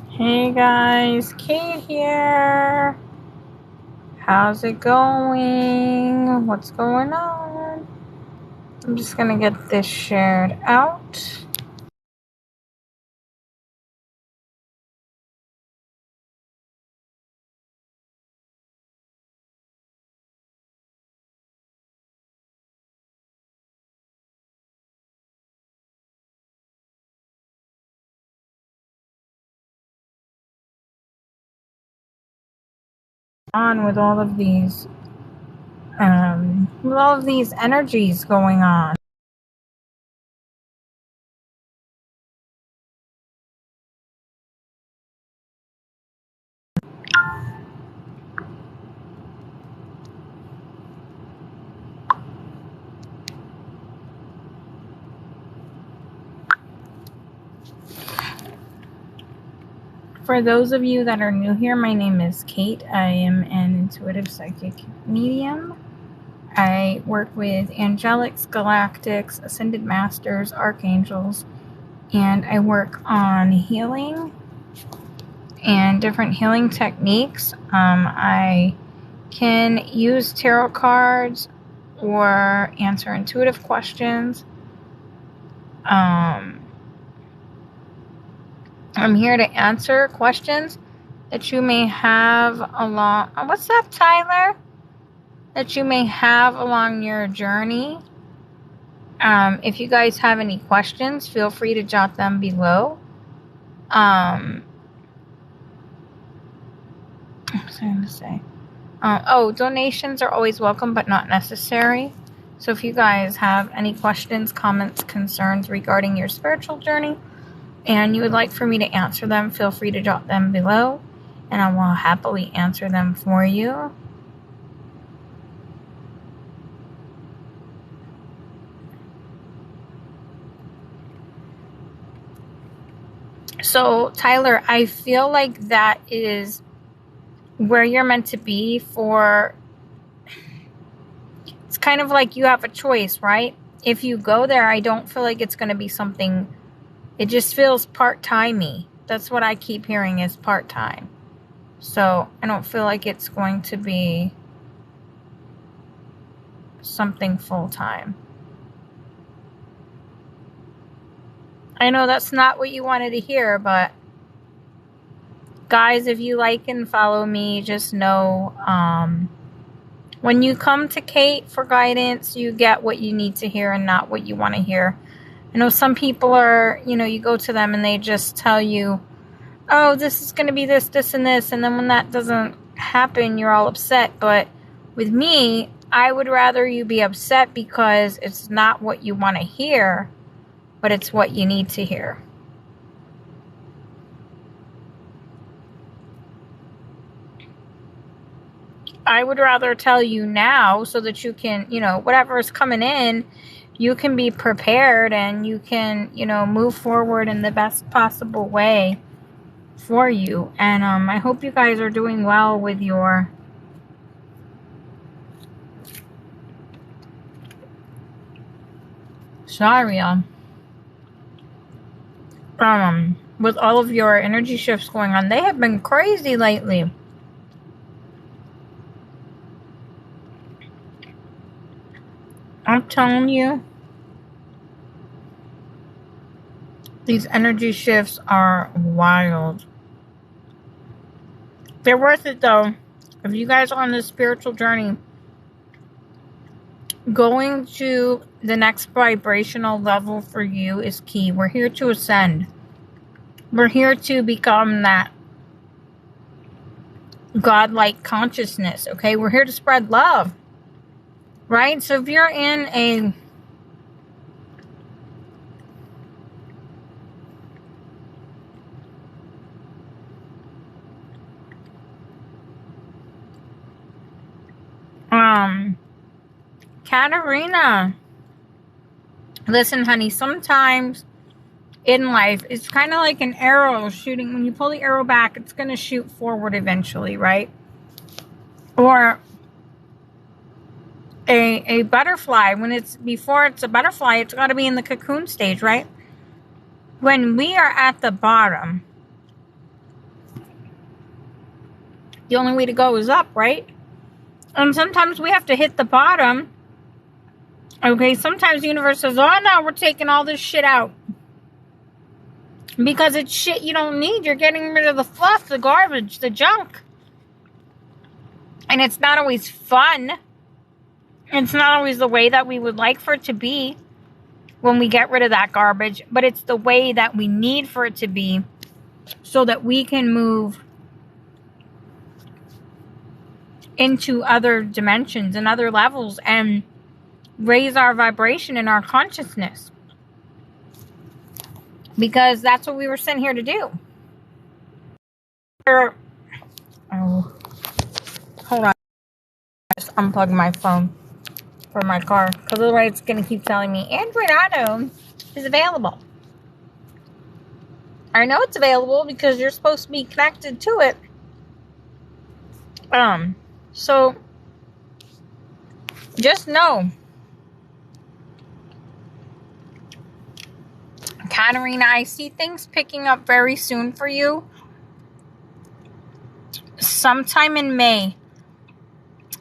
Hey guys, Kate here. How's it going? What's going on? I'm just gonna get this shared out. On with all of these energies going on. For those of you that are new here, my name is Kate. I am an intuitive psychic medium. I work with angelics, galactics, ascended masters, archangels, and I work on healing and different healing techniques. I can use tarot cards or answer intuitive questions. I'm here to answer questions that you may have along. What's up, Tyler? That you may have along your journey. If you guys have any questions, feel free to jot them below. What was I going to say? Donations are always welcome but not necessary. So if you guys have any questions, comments, concerns regarding your spiritual journey and you would like for me to answer them, feel free to jot them below and I will happily answer them for you. So Tyler, I feel like that is where you're meant to be for. It's kind of like you have a choice, right? If you go there, I don't feel like it's going to be something. It just feels part-timey. That's what I keep hearing is part-time. So I don't feel like it's going to be something full-time. I know that's not what you wanted to hear, but guys, if you like and follow me, just know when you come to Kate for guidance, you get what you need to hear and not what you want to hear. I know some people are, you go to them and they just tell you, oh, this is going to be this, this, and this. And then when that doesn't happen, you're all upset. But with me, I would rather you be upset because it's not what you want to hear, but it's what you need to hear. I would rather tell you now so that you can, whatever is coming in, you can be prepared and you can, move forward in the best possible way for you. And I hope you guys are doing well with your with all of your energy shifts going on. They have been crazy lately. I'm telling you, these energy shifts are wild. They're worth it though. If you guys are on this spiritual journey, going to the next vibrational level for you is key. We're here to ascend. We're here to become that godlike consciousness, okay? We're here to spread love, right? So if you're in a Katarina, listen, honey, sometimes in life, it's kind of like an arrow shooting. When you pull the arrow back, it's going to shoot forward eventually, right? Or a butterfly, before it's a butterfly, it's got to be in the cocoon stage, right? When we are at the bottom, The only way to go is up, right? And sometimes we have to hit the bottom. Okay, sometimes the universe says, oh no, we're taking all this shit out. Because it's shit you don't need. You're getting rid of the fluff, the garbage, the junk. And it's not always fun. It's not always the way that we would like for it to be when we get rid of that garbage. But it's the way that we need for it to be so that we can move into other dimensions and other levels and raise our vibration and our consciousness. Because that's what we were sent here to do. Oh, hold on. I just unplugged my phone for my car. Because otherwise it's going to keep telling me Android Auto is available. I know it's available because you're supposed to be connected to it. So just know, Katarina, I see things picking up very soon for you. Sometime in May.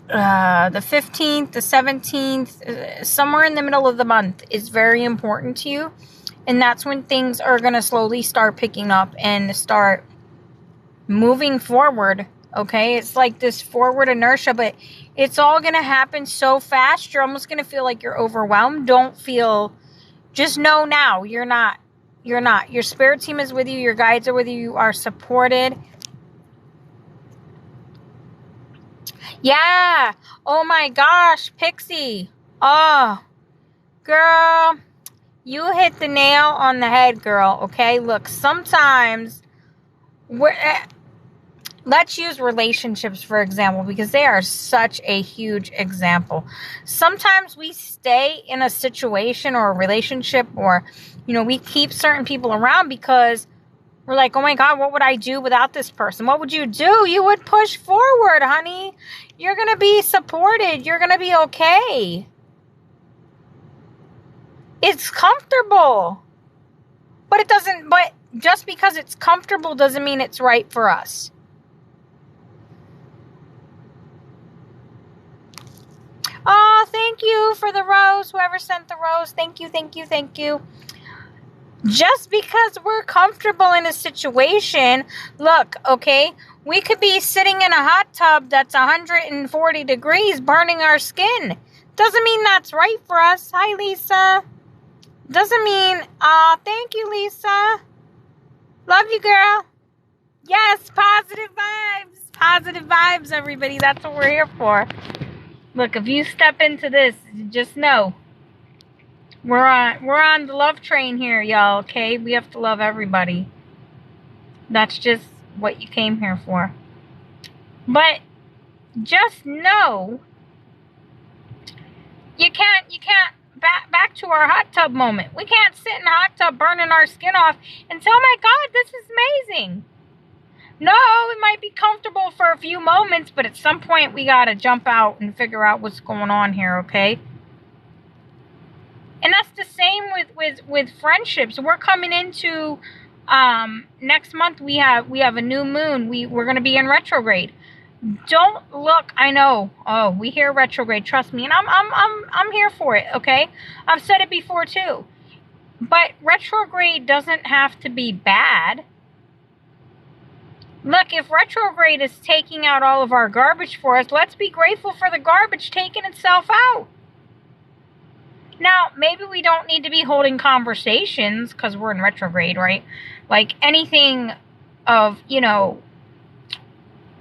The 15th, the 17th, somewhere in the middle of the month is very important to you. And that's when things are going to slowly start picking up and start moving forward. Okay, it's like this forward inertia, but it's all going to happen so fast. You're almost going to feel like you're overwhelmed. Just know now, you're not. Your spirit team is with you. Your guides are with you. You are supported. Yeah. Oh my gosh, Pixie. Oh, girl, you hit the nail on the head, girl. Okay, look, sometimes let's use relationships, for example, because they are such a huge example. Sometimes we stay in a situation or a relationship or, we keep certain people around because we're like, oh my God, what would I do without this person? What would you do? You would push forward, honey. You're going to be supported. You're going to be okay. It's comfortable. But just because it's comfortable doesn't mean it's right for us. Oh, thank you for the rose. Whoever sent the rose. Thank you, thank you, thank you. Just because we're comfortable in a situation, look, okay, we could be sitting in a hot tub that's 140 degrees burning our skin. Doesn't mean that's right for us. Hi, Lisa. Doesn't mean, thank you, Lisa. Love you, girl. Yes, positive vibes. Positive vibes, everybody. That's what we're here for. Look, if you step into this, just know. We're on the love train here, y'all, okay? We have to love everybody. That's just what you came here for. But just know you can't back to our hot tub moment. We can't sit in a hot tub burning our skin off and say, oh my God, this is amazing. No, it might be comfortable for a few moments, but at some point we gotta jump out and figure out what's going on here, okay? And that's the same with friendships. We're coming into next month. We have a new moon. We're going to be in retrograde. Don't look. I know. Oh, we hear retrograde. Trust me, and I'm here for it. Okay, I've said it before too. But retrograde doesn't have to be bad. Look, if retrograde is taking out all of our garbage for us, let's be grateful for the garbage taking itself out. Now, maybe we don't need to be holding conversations because we're in retrograde, right? Like anything of,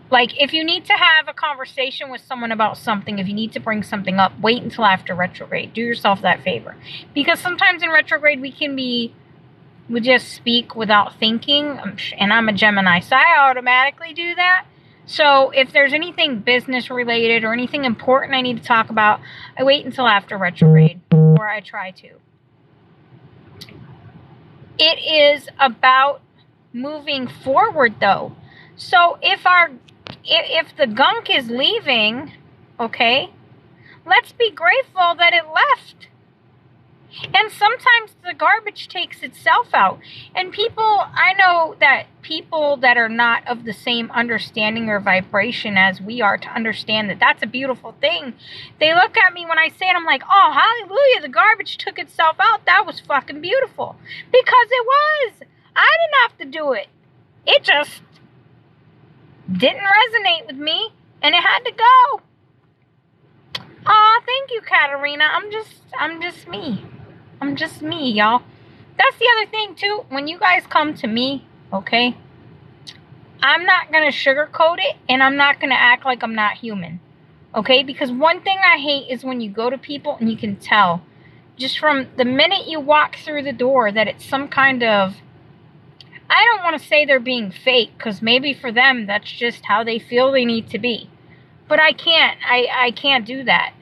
like if you need to have a conversation with someone about something, if you need to bring something up, wait until after retrograde. Do yourself that favor. Because sometimes in retrograde we just speak without thinking. And I'm a Gemini, so I automatically do that. So if there's anything business related or anything important I need to talk about, I wait until after retrograde, or I try to. It is about moving forward though. So if the gunk is leaving, okay, let's be grateful that it left. And sometimes the garbage takes itself out. And I know that people that are not of the same understanding or vibration as we are to understand that that's a beautiful thing. They look at me when I say it, I'm like, oh, hallelujah, the garbage took itself out. That was fucking beautiful. Because it was. I didn't have to do it. It just didn't resonate with me, and it had to go. Aw, thank you, Katarina. I'm just me. I'm just me, y'all. That's the other thing, too. When you guys come to me, okay, I'm not going to sugarcoat it, and I'm not going to act like I'm not human, okay? Because one thing I hate is when you go to people and you can tell, just from the minute you walk through the door, that it's some kind of, I don't want to say they're being fake, because maybe for them, that's just how they feel they need to be. But I can't do that.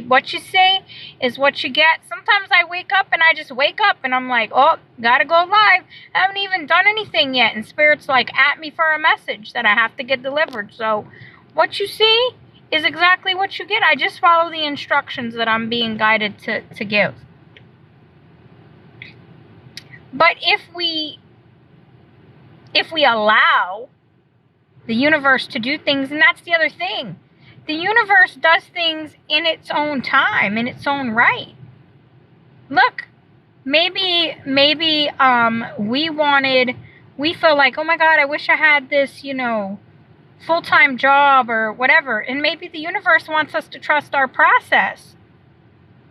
What you say is what you get. Sometimes I wake up and I just wake up and I'm like, oh, gotta go live. I haven't even done anything yet. And Spirit's like at me for a message that I have to get delivered. So what you see is exactly what you get. I just follow the instructions that I'm being guided to give. But if we allow the universe to do things, and that's the other thing. The universe does things in its own time, in its own right. Look, maybe we feel like, oh my God, I wish I had this, full-time job or whatever. And maybe the universe wants us to trust our process.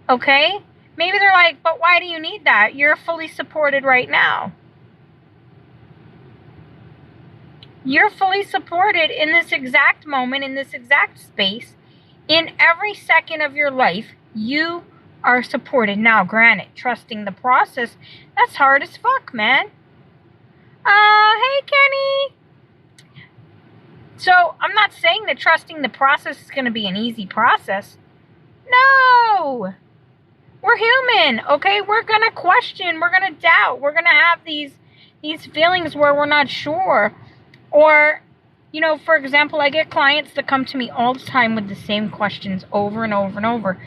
Okay? Maybe they're like, but why do you need that? You're fully supported right now. You're fully supported in this exact moment, in this exact space, in every second of your life. You are supported. Now, granted, trusting the process, that's hard as fuck, man. Hey, Kenny. So, I'm not saying that trusting the process is going to be an easy process. No. We're human, okay? We're going to question. We're going to doubt. We're going to have these feelings where we're not sure. Or, for example, I get clients that come to me all the time with the same questions over and over and over.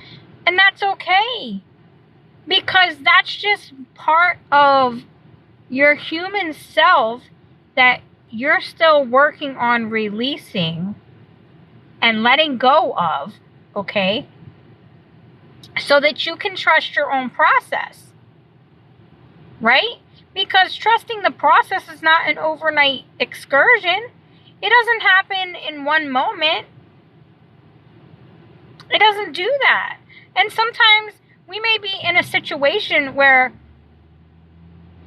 And that's okay. Because that's just part of your human self that you're still working on releasing and letting go of, okay? So that you can trust your own process. Right? Because trusting the process is not an overnight excursion. It doesn't happen in one moment. It doesn't do that. And sometimes we may be in a situation where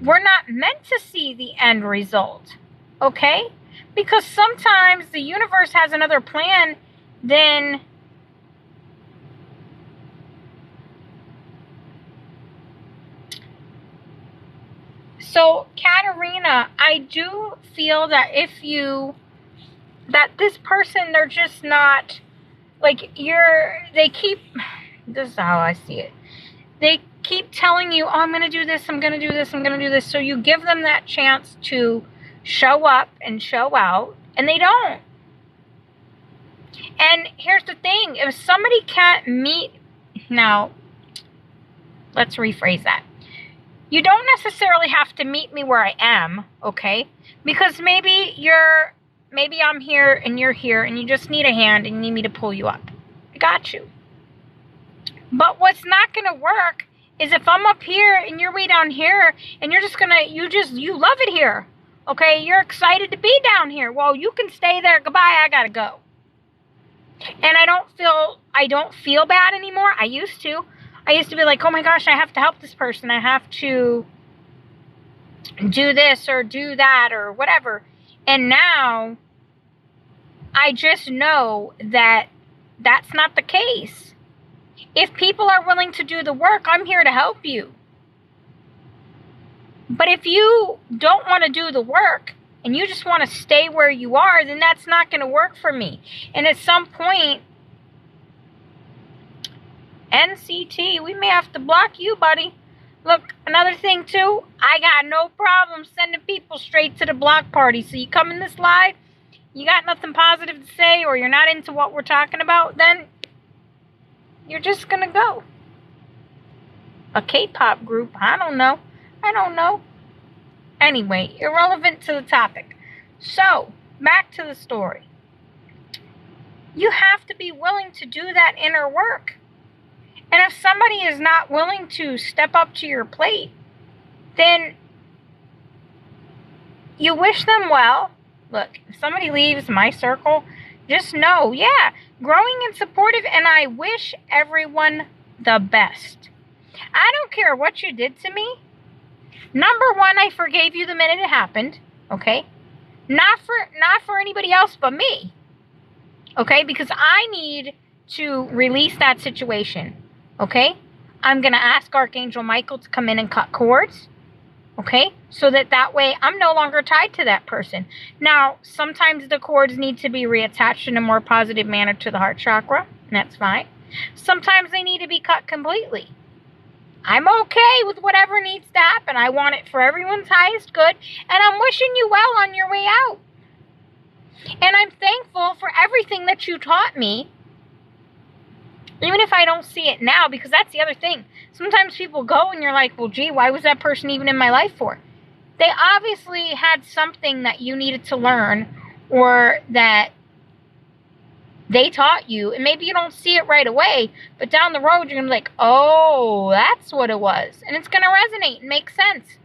we're not meant to see the end result. Okay? Because sometimes the universe has another plan than So, Katarina, I do feel that this person, they're just not, this is how I see it. They keep telling you, oh, I'm going to do this, I'm going to do this, I'm going to do this. So you give them that chance to show up and show out, and they don't. And here's the thing, if somebody can't meet, now, let's rephrase that. You don't necessarily have to meet me where I am, okay? Because maybe I'm here and you're here and you just need a hand and you need me to pull you up. I got you. But what's not going to work is if I'm up here and you're way down here and you love it here, okay? You're excited to be down here. Well, you can stay there. Goodbye, I got to go. And I don't feel bad anymore. I used to be like, oh my gosh, I have to help this person. I have to do this or do that or whatever. And now I just know that that's not the case. If people are willing to do the work, I'm here to help you. But if you don't want to do the work and you just want to stay where you are, then that's not going to work for me. And at some point, NCT, we may have to block you, buddy. Look, another thing too, I got no problem sending people straight to the block party. So you come in this live, you got nothing positive to say, or you're not into what we're talking about, then you're just gonna go. a K-pop group. I don't know. Anyway, irrelevant to the topic. So, back to the story. You have to be willing to do that inner work. And if somebody is not willing to step up to your plate, then you wish them well. Look, if somebody leaves my circle, just know, yeah, growing and supportive, and I wish everyone the best. I don't care what you did to me. Number one, I forgave you the minute it happened, okay? Not for anybody else but me, okay? Because I need to release that situation, okay? I'm going to ask Archangel Michael to come in and cut cords, okay? So that way I'm no longer tied to that person. Now, sometimes the cords need to be reattached in a more positive manner to the heart chakra, and that's fine. Sometimes they need to be cut completely. I'm okay with whatever needs to happen. I want it for everyone's highest good, and I'm wishing you well on your way out. And I'm thankful for everything that you taught me, even if I don't see it now, because that's the other thing. Sometimes people go and you're like, well, gee, why was that person even in my life for? They obviously had something that you needed to learn, or that they taught you, and maybe you don't see it right away, but down the road you're going to be like, oh, that's what it was. And it's going to resonate and make sense.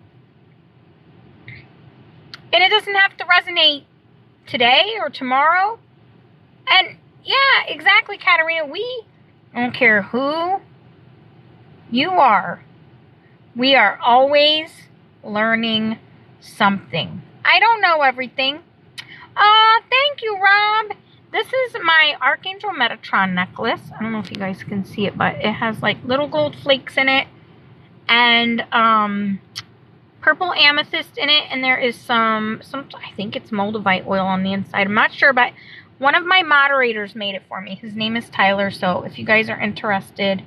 And it doesn't have to resonate today or tomorrow. And yeah, exactly, Katarina. I don't care who you are. We are always learning something. I don't know everything. Thank you, Rob. This is my Archangel Metatron necklace. I don't know if you guys can see it, but it has like little gold flakes in it, and purple amethyst in it, and there is some I think it's moldavite oil on the inside. I'm not sure, but one of my moderators made it for me. His name is Tyler, so if you guys are interested,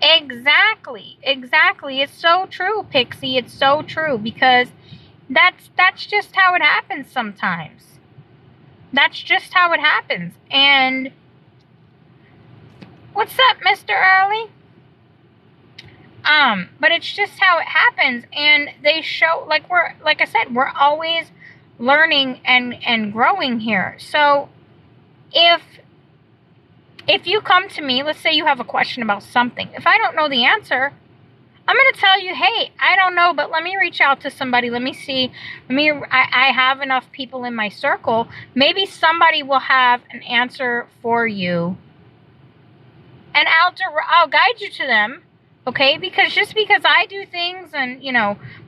Exactly. It's so true, Pixie. It's so true, because that's just how it happens sometimes. That's just how it happens. And what's up, Mr. Early? But it's just how it happens, and they show, like I said, we're always learning and growing here. So if you come to me, let's say you have a question about something. If I don't know the answer, I'm going to tell you, hey, I don't know, but let me reach out to somebody. Let me see. I have enough people in my circle. Maybe somebody will have an answer for you, and I'll guide you to them, okay? Because just because I do things and,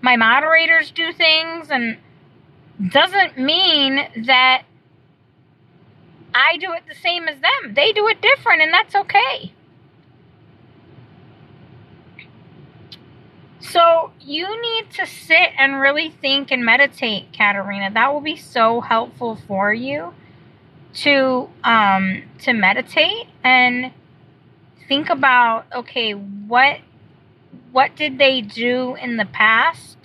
my moderators do things, and doesn't mean that I do it the same as them. They do it different, and that's okay. So you need to sit and really think and meditate, Katarina. That will be so helpful for you to meditate and think about, okay, what did they do in the past,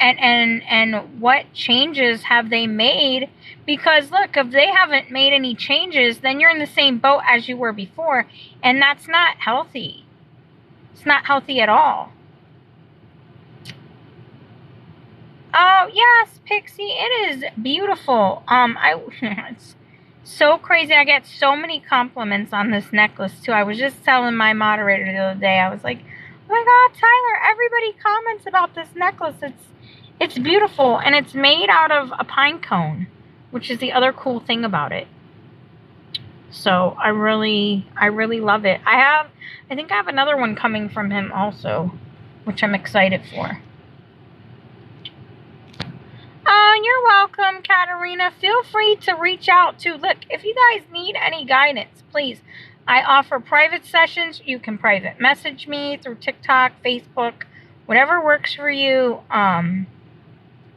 and what changes have they made? Because look, if they haven't made any changes, then you're in the same boat as you were before, and that's not healthy. It's not healthy at all. Oh, yes, Pixie, it is beautiful. It's so crazy. I get so many compliments on this necklace, too. I was just telling my moderator the other day, I was like, oh my God, Tyler, everybody comments about this necklace. It's beautiful, and it's made out of a pine cone, which is the other cool thing about it. So I really love it. I think I have another one coming from him also, which I'm excited for. Oh, you're welcome, Katarina. Feel free to reach out too. Look, if you guys need any guidance, please. I offer private sessions. You can private message me through TikTok, Facebook, whatever works for you.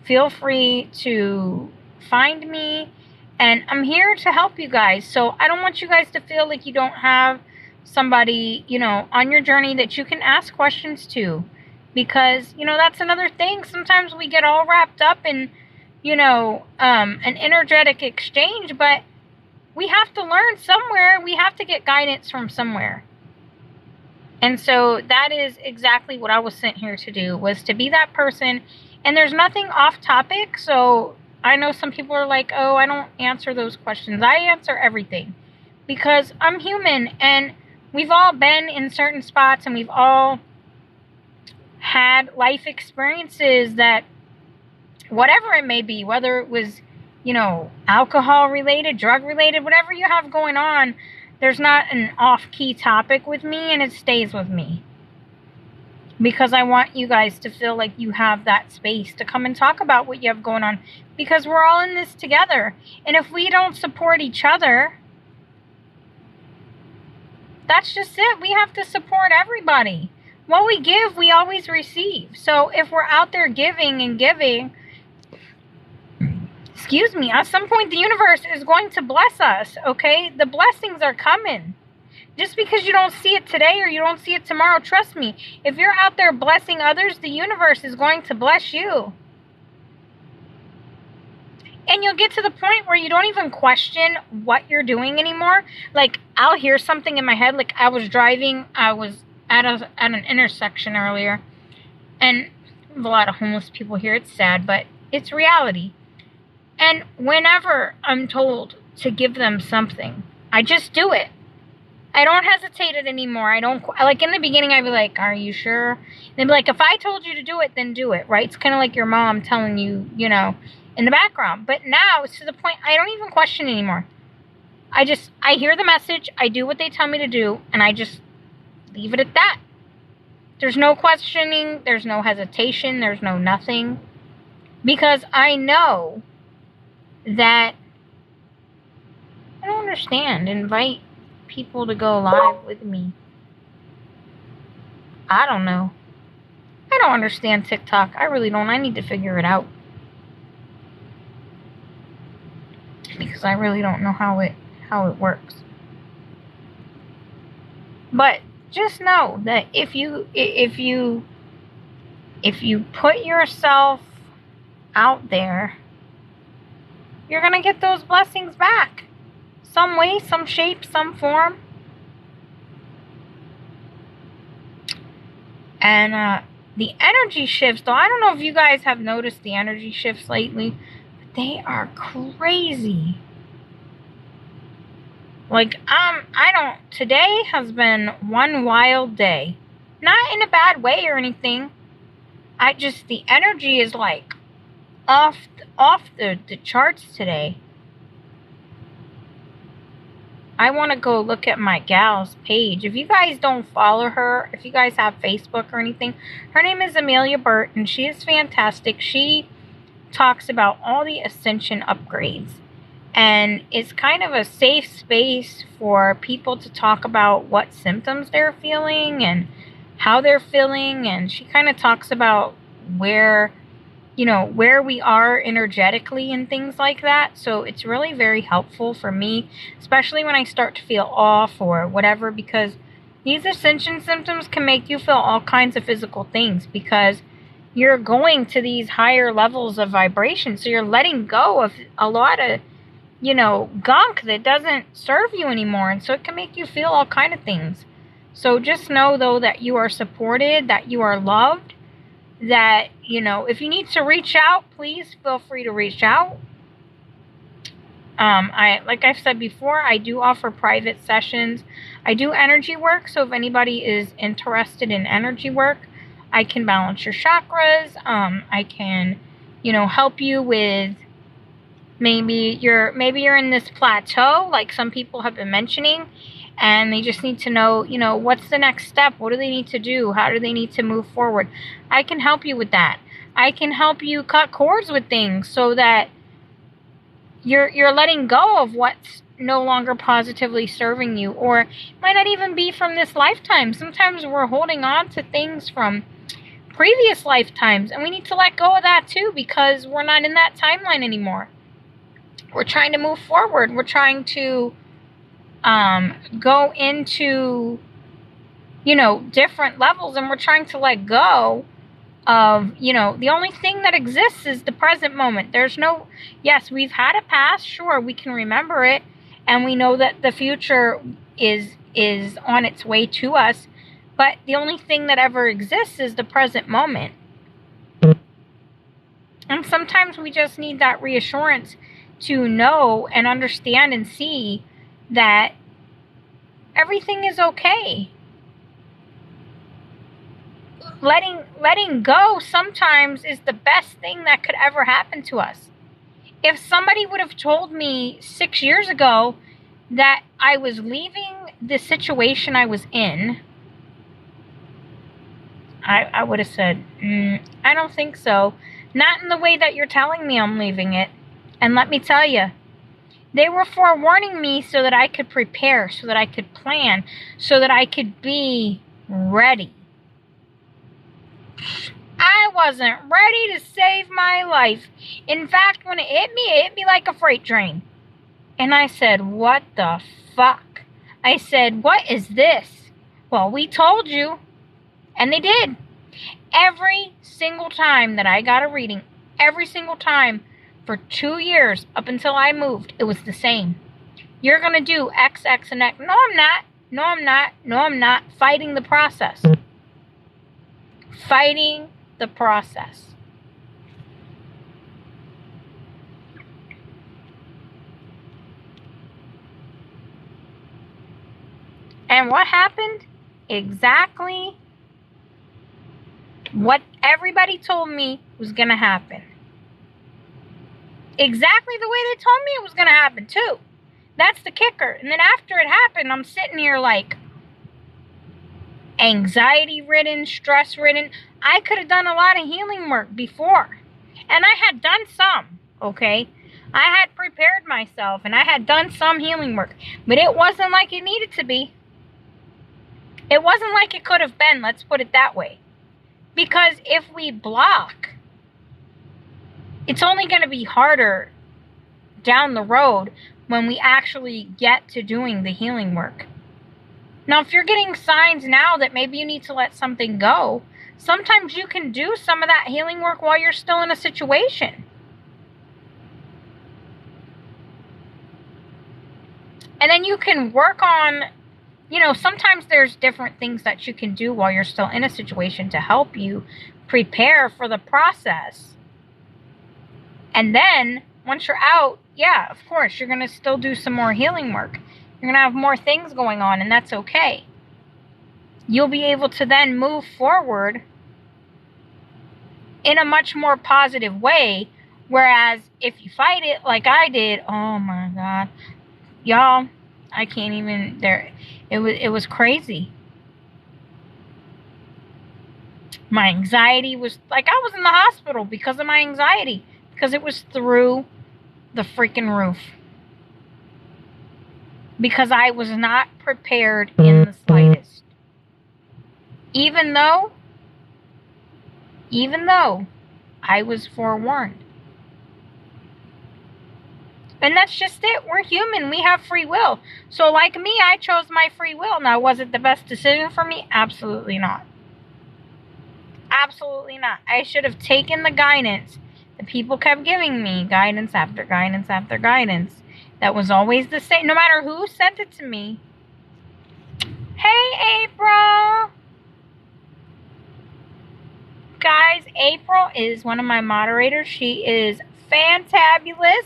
Feel free to find me, and I'm here to help you guys. So I don't want you guys to feel like you don't have somebody, on your journey that you can ask questions to, because, that's another thing. Sometimes we get all wrapped up in, an energetic exchange, but we have to learn somewhere. We have to get guidance from somewhere. And so that is exactly what I was sent here to do, was to be that person. And there's nothing off topic. So I know some people are like, oh, I don't answer those questions. I answer everything because I'm human, and we've all been in certain spots, and we've all had life experiences that, whatever it may be, whether it was, alcohol related, drug related, whatever you have going on, there's not an off-key topic with me, and it stays with me. Because I want you guys to feel like you have that space to come and talk about what you have going on. Because we're all in this together. And if we don't support each other, that's just it. We have to support everybody. What we give, we always receive. So if we're out there giving and giving, at some point the universe is going to bless us, okay? The blessings are coming. Just because you don't see it today or you don't see it tomorrow, trust me, if you're out there blessing others, the universe is going to bless you. And you'll get to the point where you don't even question what you're doing anymore. Like, I'll hear something in my head. Like, I was driving, I was at an intersection earlier, and there's a lot of homeless people here. It's sad, but it's reality. And whenever I'm told to give them something, I just do it. I don't hesitate it anymore. I don't, like, in the beginning, I'd be like, are you sure? And they'd be like, if I told you to do it, then do it, right? It's kind of like your mom telling you, in the background. But now it's to the point I don't even question anymore. I hear the message, I do what they tell me to do, and I just leave it at that. There's no questioning, there's no hesitation, there's no nothing. Because I know that I don't understand. Invite people to go live with me. I don't know. I don't understand TikTok. I really don't. I need to figure it out. Because I really don't know how it works. But just know that if you put yourself out there, you're going to get those blessings back. Some way, some shape, some form. And the energy shifts, though, I don't know if you guys have noticed the energy shifts lately, but they are crazy. Like, today has been one wild day. Not in a bad way or anything. The energy is like off the charts today. I want to go look at my gal's page. If you guys don't follow her, if you guys have Facebook or anything, her name is Amelia Burt, and she is fantastic. She talks about all the ascension upgrades. And it's kind of a safe space for people to talk about what symptoms they're feeling and how they're feeling. And she kind of talks about where we are energetically and things like that. So it's really very helpful for me, especially when I start to feel off or whatever, because these ascension symptoms can make you feel all kinds of physical things because you're going to these higher levels of vibration. So you're letting go of a lot of, gunk that doesn't serve you anymore. And so it can make you feel all kind of things. So just know, though, that you are supported, that you are loved, that, if you need to reach out, please feel free to reach out. Like I've said before, I do offer private sessions. I do energy work. So if anybody is interested in energy work, I can balance your chakras. I can, help you with maybe you're in this plateau, like some people have been mentioning, and they just need to know, what's the next step? What do they need to do? How do they need to move forward? I can help you with that. I can help you cut cords with things so that you're letting go of what's no longer positively serving you, or it might not even be from this lifetime. Sometimes we're holding on to things from previous lifetimes, and we need to let go of that too, because we're not in that timeline anymore. We're trying to move forward. We're trying to go into, different levels, and we're trying to let go of, the only thing that exists is the present moment. Yes, we've had a past, sure, we can remember it, and we know that the future is on its way to us, but the only thing that ever exists is the present moment. And sometimes we just need that reassurance to know and understand and see that everything is okay. Letting go sometimes is the best thing that could ever happen to us. If somebody would have told me 6 years ago that I was leaving the situation I was in, I would have said, I don't think so. Not in the way that you're telling me I'm leaving it. And let me tell you, they were forewarning me so that I could prepare, so that I could plan, so that I could be ready. I wasn't ready to save my life. In fact, when it hit me like a freight train. And I said, what the fuck? I said, what is this? Well, we told you. And they did. Every single time that I got a reading, every single time for 2 years up until I moved, it was the same. You're going to do X, X, and X. No, I'm not. No, I'm not. No, I'm not. Fighting the process. Fighting the process. And what happened? Exactly what everybody told me was going to happen. Exactly the way they told me it was going to happen, too. That's the kicker. And then after it happened, I'm sitting here like anxiety-ridden, stress-ridden. I could have done a lot of healing work before. And I had done some, okay? I had prepared myself and I had done some healing work. But it wasn't like it needed to be. It wasn't like it could have been, let's put it that way. Because if we block, it's only going to be harder down the road when we actually get to doing the healing work. Now, if you're getting signs now that maybe you need to let something go, sometimes you can do some of that healing work while you're still in a situation. And then you can work on, sometimes there's different things that you can do while you're still in a situation to help you prepare for the process. And then, once you're out, yeah, of course, you're going to still do some more healing work. You're going to have more things going on, and that's okay. You'll be able to then move forward in a much more positive way. Whereas, if you fight it like I did, oh my God. Y'all, I can't even, it was crazy. My anxiety was, like, I was in the hospital because of my anxiety. Because it was through the freaking roof. Because I was not prepared in the slightest. Even though I was forewarned. And that's just it. We're human. We have free will. So like me, I chose my free will. Now, was it the best decision for me? Absolutely not. Absolutely not. I should have taken the guidance that people kept giving me. Guidance after guidance after guidance. That was always the same. No matter who sent it to me. Hey, April. Guys, April is one of my moderators. She is fantabulous.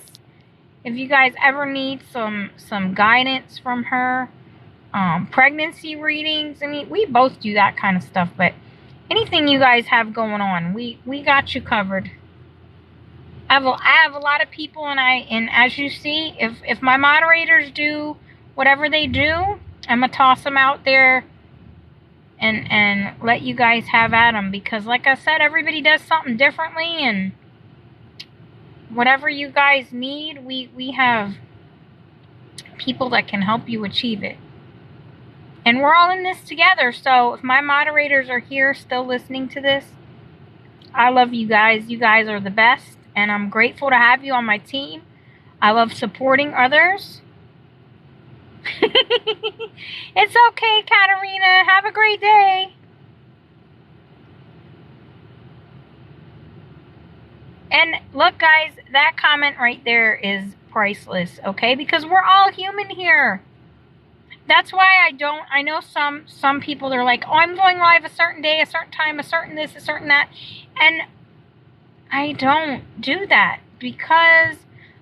If you guys ever need some guidance from her, pregnancy readings, I mean, we both do that kind of stuff, but anything you guys have going on, we got you covered. I have a lot of people, and as you see, if my moderators do whatever they do, I'm gonna toss them out there and let you guys have at them, because like I said, everybody does something differently, and whatever you guys need, we have people that can help you achieve it. And we're all in this together, so if my moderators are here still listening to this, I love you guys. You guys are the best, and I'm grateful to have you on my team. I love supporting others. It's okay, Katarina. Have a great day. And look, guys, that comment right there is priceless, okay? Because we're all human here. That's why I know some people, they're like, oh, I'm going live a certain day, a certain time, a certain this, a certain that. And I don't do that because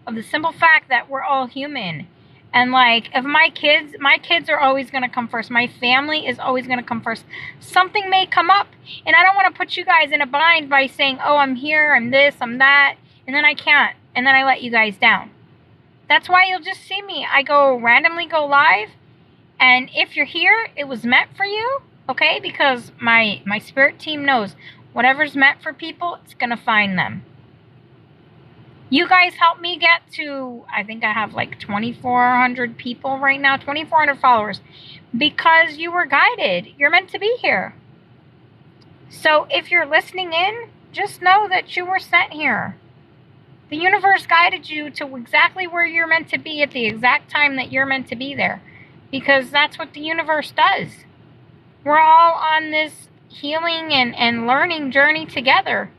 of the simple fact that we're all human. And like, if my kids are always going to come first. My family is always going to come first. Something may come up, and I don't want to put you guys in a bind by saying, oh, I'm here, I'm this, I'm that, and then I can't, and then I let you guys down. That's why you'll just see me. I randomly go live, and if you're here, it was meant for you, okay? Because my spirit team knows whatever's meant for people, it's going to find them. You guys helped me get to, I think I have like 2,400 people right now, 2,400 followers, because you were guided. You're meant to be here. So if you're listening in, just know that you were sent here. The universe guided you to exactly where you're meant to be at the exact time that you're meant to be there, because that's what the universe does. We're all on this healing and learning journey together.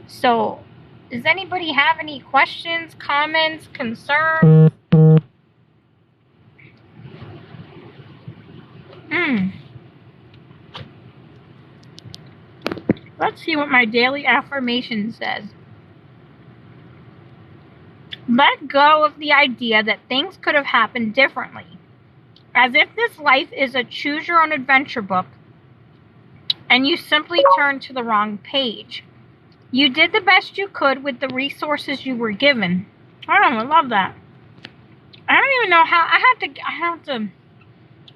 So, does anybody have any questions, comments, concerns? Let's see what my daily affirmation says. Let go of the idea that things could have happened differently. As if this life is a choose your own adventure book and you simply turned to the wrong page. You did the best you could with the resources you were given. I love that. I don't even know how. I have to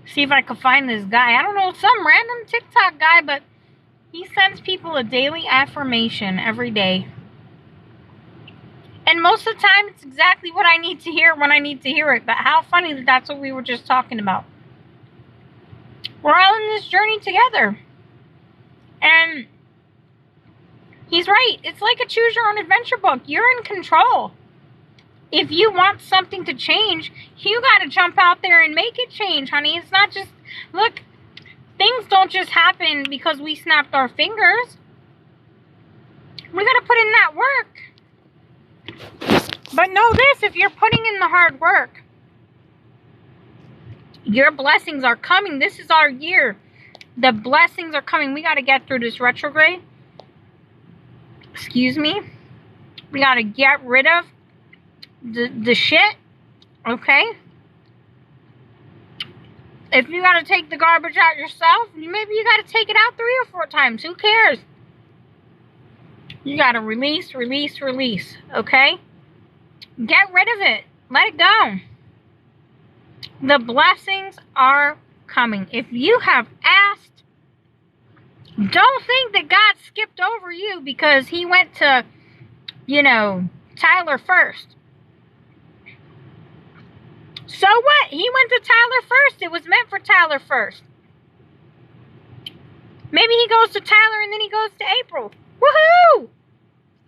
see if I can find this guy. I don't know, some random TikTok guy, but he sends people a daily affirmation every day. And most of the time, it's exactly what I need to hear when I need to hear it. But how funny that that's what we were just talking about. We're all in this journey together. And he's right. It's like a choose your own adventure book. You're in control. If you want something to change, you got to jump out there and make it change, honey. It's not just, look, things don't just happen because we snapped our fingers. We got to put in that work. But know this, if you're putting in the hard work, your blessings are coming. This is our year. The blessings are coming. We got to get through this retrograde. Excuse me. We got to get rid of the shit. Okay? If you got to take the garbage out yourself, maybe you got to take it out 3 or 4 times. Who cares? You got to release, release, release. Okay? Get rid of it. Let it go. The blessings are coming. If you have asked, don't think that God skipped over you because he went to, Tyler first. So what? He went to Tyler first. It was meant for Tyler first. Maybe he goes to Tyler and then he goes to April. Woohoo!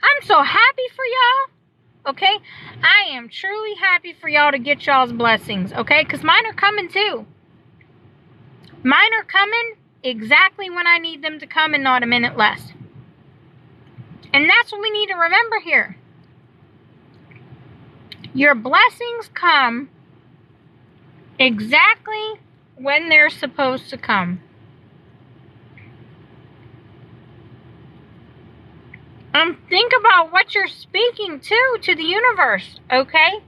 I'm so happy for y'all. Okay? I am truly happy for y'all to get y'all's blessings. Okay? Because mine are coming too. Mine are coming exactly when I need them to come and not a minute less. And that's what we need to remember here. Your blessings come exactly when they're supposed to come. Think about what you're speaking to the universe, okay?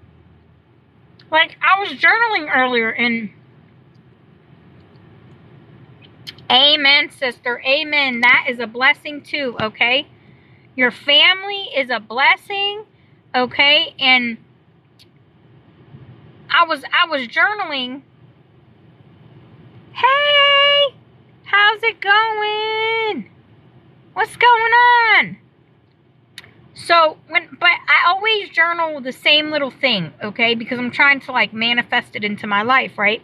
Like, I was journaling earlier and amen, sister, amen. That is a blessing too, okay? Your family is a blessing, okay? And I was journaling. Hey, how's it going? What's going on? So, but I always journal the same little thing, okay? Because I'm trying to manifest it into my life, right?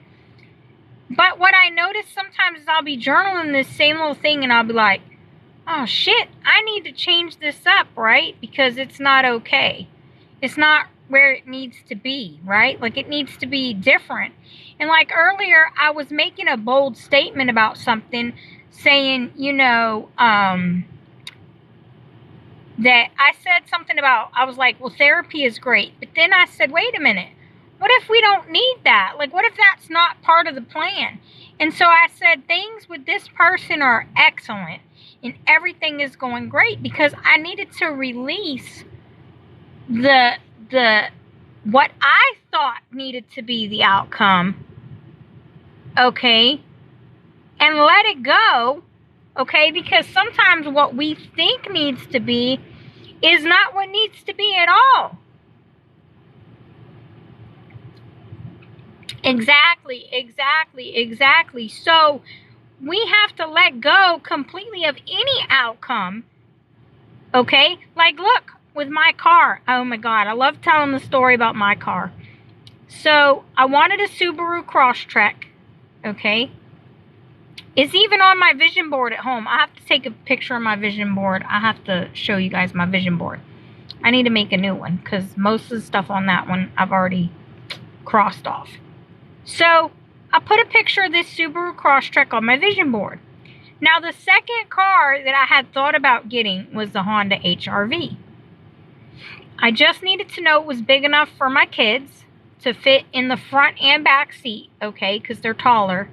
But what I notice sometimes is I'll be journaling this same little thing and I'll be like, oh shit, I need to change this up, right? Because it's not okay. It's not where it needs to be, right? It needs to be different. And earlier, I was making a bold statement about something, saying, that I said something about, I was like, well, therapy is great. But then I said, wait a minute. What if we don't need that? Like, what if that's not part of the plan? And so I said, things with this person are excellent and everything is going great, because I needed to release the what I thought needed to be the outcome, okay, and let it go, okay, because sometimes what we think needs to be is not what needs to be at all. Exactly. So we have to let go completely of any outcome, okay? Like, look, with my car. Oh my God, I love telling the story about my car. So I wanted a Subaru Crosstrek, okay? It's even on my vision board at home. I have to take a picture of my vision board. I have to show you guys my vision board. I need to make a new one because most of the stuff on that one I've already crossed off. So I put a picture of this Subaru Crosstrek on my vision board. Now the second car that I had thought about getting was the Honda HR-V. I just needed to know it was big enough for my kids to fit in the front and back seat, okay, because they're taller.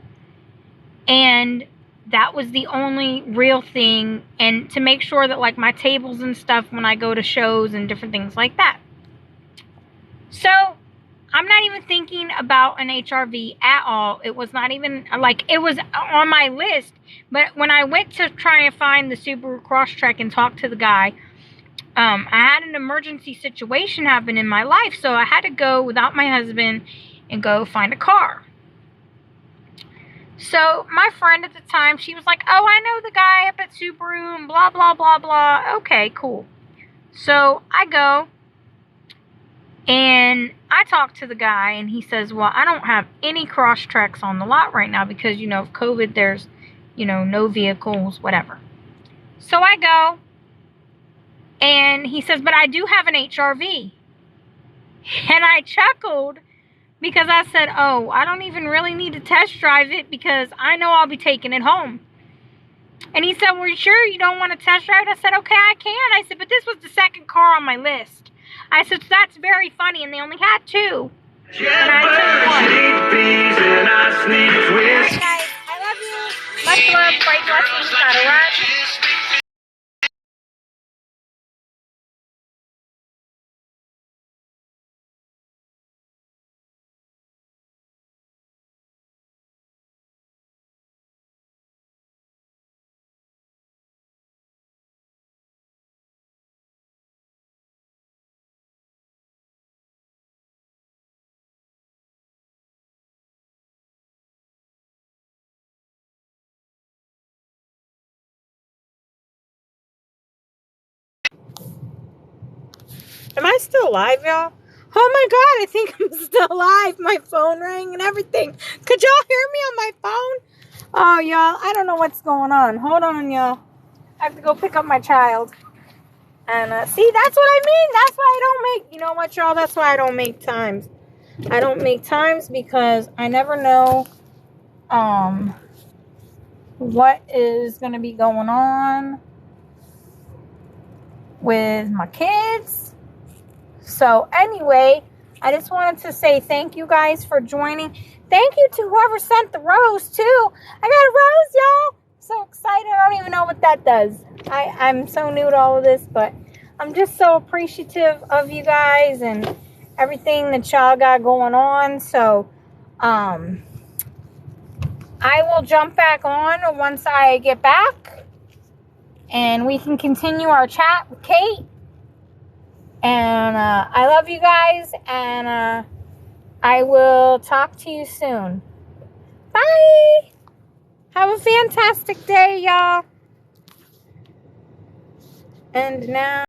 And that was the only real thing, and to make sure that, like, my tables and stuff when I go to shows and different things like that. So I'm not even thinking about an HR-V at all. It was not even, like, it was on my list. But when I went to try and find the Subaru Crosstrek and talk to the guy, I had an emergency situation happen in my life. So I had to go without my husband and go find a car. So my friend at the time, she was like, oh, I know the guy up at Subaru and blah, blah, blah, blah. Okay, cool. So I go and I talk to the guy, and he says, well, I don't have any Crosstreks on the lot right now because, you know, of COVID, there's, you know, no vehicles, whatever. So I go, and he says, but I do have an HR-V. And I chuckled because I said, oh, I don't even really need to test drive it because I know I'll be taking it home. And he said, well, you sure you don't want to test drive it? I said, okay, I can. I said, but this was the second car on my list. I said, so that's very funny, and they only had two. And I took one. Alright, guys, I love you. Much love, bright blessings, gotta run. Am I still live, y'all? Oh my God, I think I'm still live. My phone rang and everything. Could y'all hear me on my phone? Oh, y'all, I don't know what's going on. Hold on, y'all. I have to go pick up my child. And see, that's what I mean. That's why I don't make, you know what, y'all? That's why I don't make times. I don't make times because I never know what is going to be going on with my kids. So anyway, I just wanted to say thank you guys for joining. Thank you to whoever sent the rose too. I got a rose, y'all. So excited. I don't even know what that does. I'm so new to all of this, but I'm just so appreciative of you guys and everything that y'all got going on. So I will jump back on once I get back, and we can continue our chat with Kate. And I love you guys, and I will talk to you soon. Bye. Have a fantastic day, y'all. And now